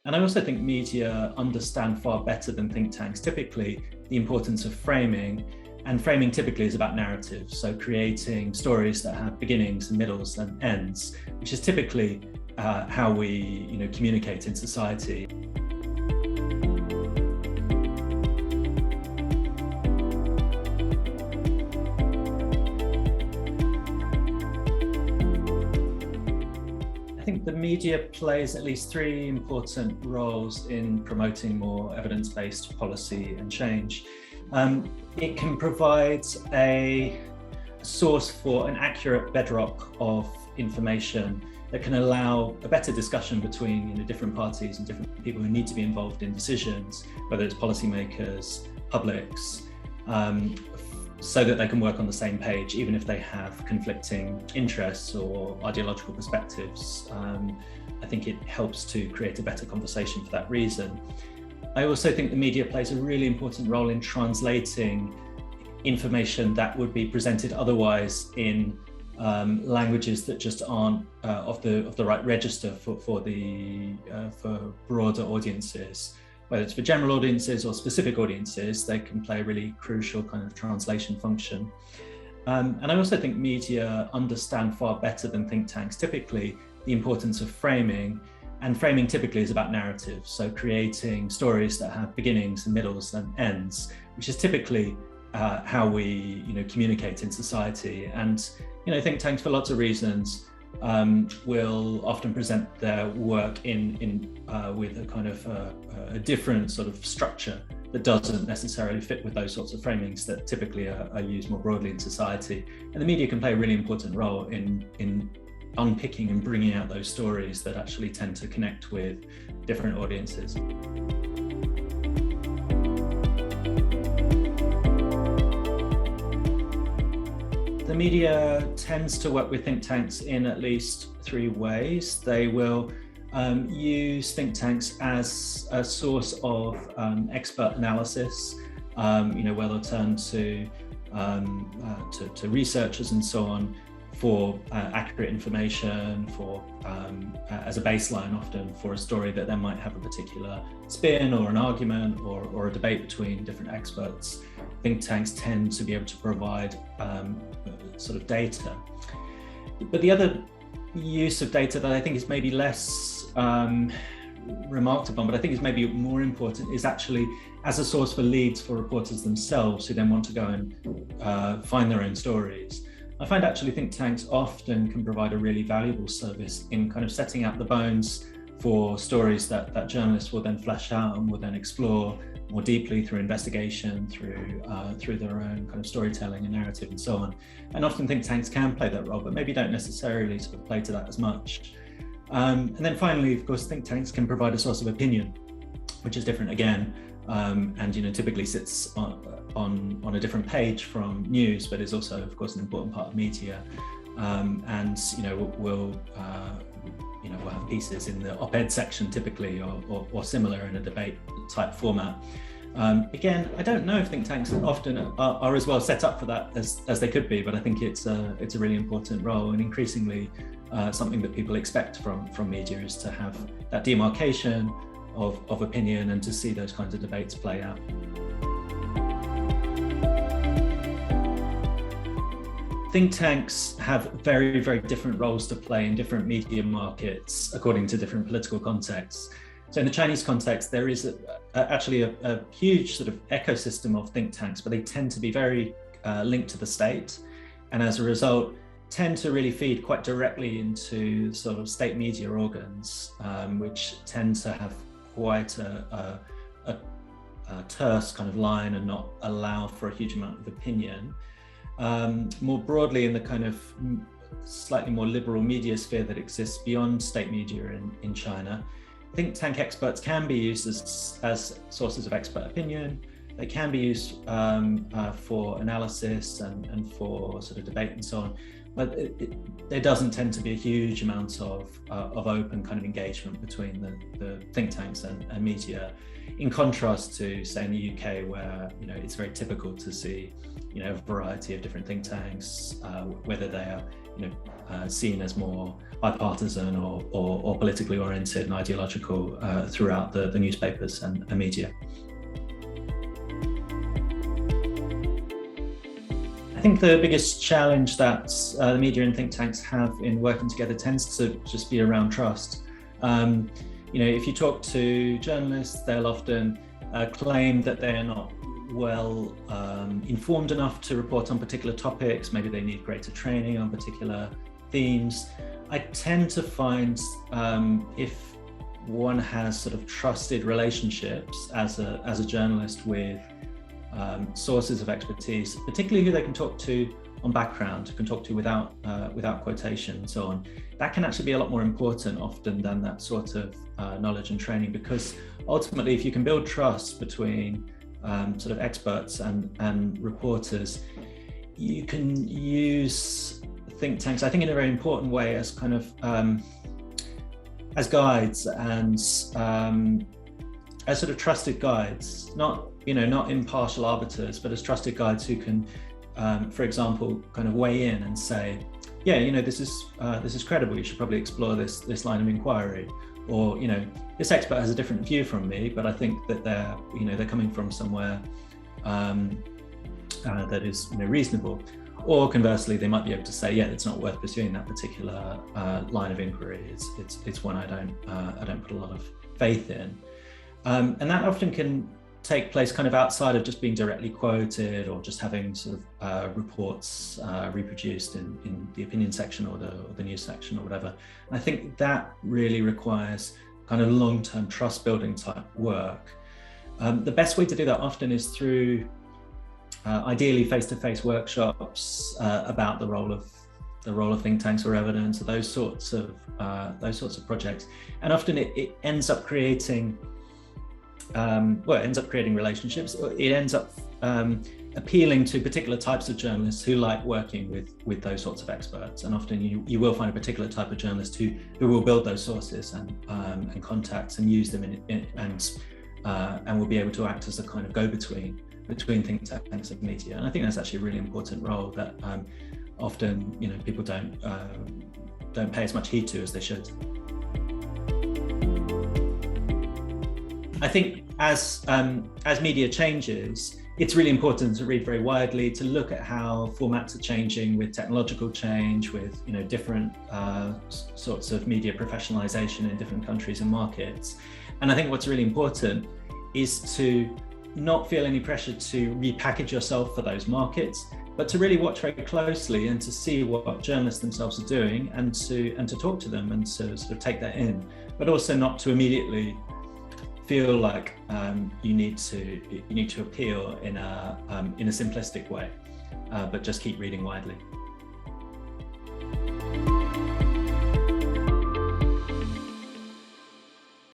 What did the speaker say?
And I also think media understand far better than think tanks typically the importance of framing, and framing typically is about narratives. So creating stories that have beginnings and middles and ends, which is typically how we communicate in society. I think the media plays at least three important roles in promoting more evidence-based policy and change. It can provide a source for an accurate bedrock of information that can allow a better discussion between different parties and different people who need to be involved in decisions, whether it's policymakers, publics, so that they can work on the same page, even if they have conflicting interests or ideological perspectives. I think it helps to create a better conversation for that reason. I also think the media plays a really important role in translating information that would be presented otherwise in languages that just aren't of the right register for broader audiences. Whether it's for general audiences or specific audiences, they can play a really crucial kind of translation function. And I also think media understand far better than think tanks typically the importance of framing, and framing typically is about narratives. So creating stories that have beginnings and middles and ends, which is typically how we communicate in society. And think tanks, for lots of reasons, will often present their work with a kind of a different sort of structure that doesn't necessarily fit with those sorts of framings that typically are used more broadly in society. And the media can play a really important role in unpicking and bringing out those stories that actually tend to connect with different audiences. The media tends to work with think tanks in at least three ways. They will use think tanks as a source of expert analysis, where they'll turn to researchers and so on for accurate information, for as a baseline often for a story that then might have a particular spin or an argument or a debate between different experts. Think tanks tend to be able to provide sort of data. But the other use of data that I think is maybe less remarked upon, but I think is maybe more important, is actually as a source for leads for reporters themselves who then want to go and find their own stories. I find actually think tanks often can provide a really valuable service in kind of setting out the bones for stories that journalists will then flesh out and will then explore more deeply through investigation, through their own kind of storytelling and narrative and so on. And often think tanks can play that role, but maybe don't necessarily sort of play to that as much. And then finally, of course, think tanks can provide a source of opinion, which is different again, and typically sits on a different page from news, but is also, of course, an important part of media. And we'll have pieces in the op-ed section typically, or similar in a debate type format. Again, I don't know if think tanks often are as well set up for that as they could be, but I think it's a really important role, and increasingly something that people expect from media is to have that demarcation of opinion and to see those kinds of debates play out. Think tanks have very, very different roles to play in different media markets according to different political contexts. So in the Chinese context, there is actually a huge sort of ecosystem of think tanks, but they tend to be very linked to the state. And as a result, tend to really feed quite directly into sort of state media organs, which tend to have quite a terse kind of line and not allow for a huge amount of opinion. More broadly, in the kind of slightly more liberal media sphere that exists beyond state media in China, think tank experts can be used as sources of expert opinion. They can be used for analysis and for sort of debate and so on. But there doesn't tend to be a huge amount of open kind of engagement between the think tanks and media, in contrast to, say, in the UK, where it's very typical to see a variety of different think tanks, whether they are seen as more bipartisan or politically oriented and ideological throughout the newspapers and media. I think the biggest challenge that the media and think tanks have in working together tends to just be around trust. If you talk to journalists, they'll often claim that they are not well informed enough to report on particular topics. Maybe they need greater training on particular themes. I tend to find if one has sort of trusted relationships as a journalist with sources of expertise, particularly who they can talk to on background, can talk to without quotation and so on, that can actually be a lot more important often than that sort of knowledge and training, because ultimately if you can build trust between sort of experts and reporters, you can use think tanks, I think, in a very important way as kind of as guides and as sort of trusted guides, not impartial arbiters, but as trusted guides who can, for example, kind of weigh in and say, yeah, this is credible. You should probably explore this line of inquiry, or this expert has a different view from me, but I think that they're coming from somewhere that is reasonable. Or conversely, they might be able to say, yeah, it's not worth pursuing that particular line of inquiry. It's one I don't put a lot of faith in, and that often can take place kind of outside of just being directly quoted or just having sort of reports reproduced in the opinion section or the news section or whatever. And I think that really requires kind of long-term trust building type work. The best way to do that often is through ideally face-to-face workshops about the role of think tanks or evidence, or those sorts of projects. And often it ends up creating relationships. It ends up appealing to particular types of journalists who like working with those sorts of experts. And often you will find a particular type of journalist who will build those sources and contacts and use them and will be able to act as a kind of go-between between think tanks and media. And I think that's actually a really important role that often people don't pay as much heed to as they should. I think as media changes, it's really important to read very widely, to look at how formats are changing with technological change, with different sorts of media professionalization in different countries and markets. And I think what's really important is to not feel any pressure to repackage yourself for those markets, but to really watch very closely and to see what journalists themselves are doing, and to talk to them and to sort of take that in, but also not to immediately feel like you need to appeal in a simplistic way, but just keep reading widely.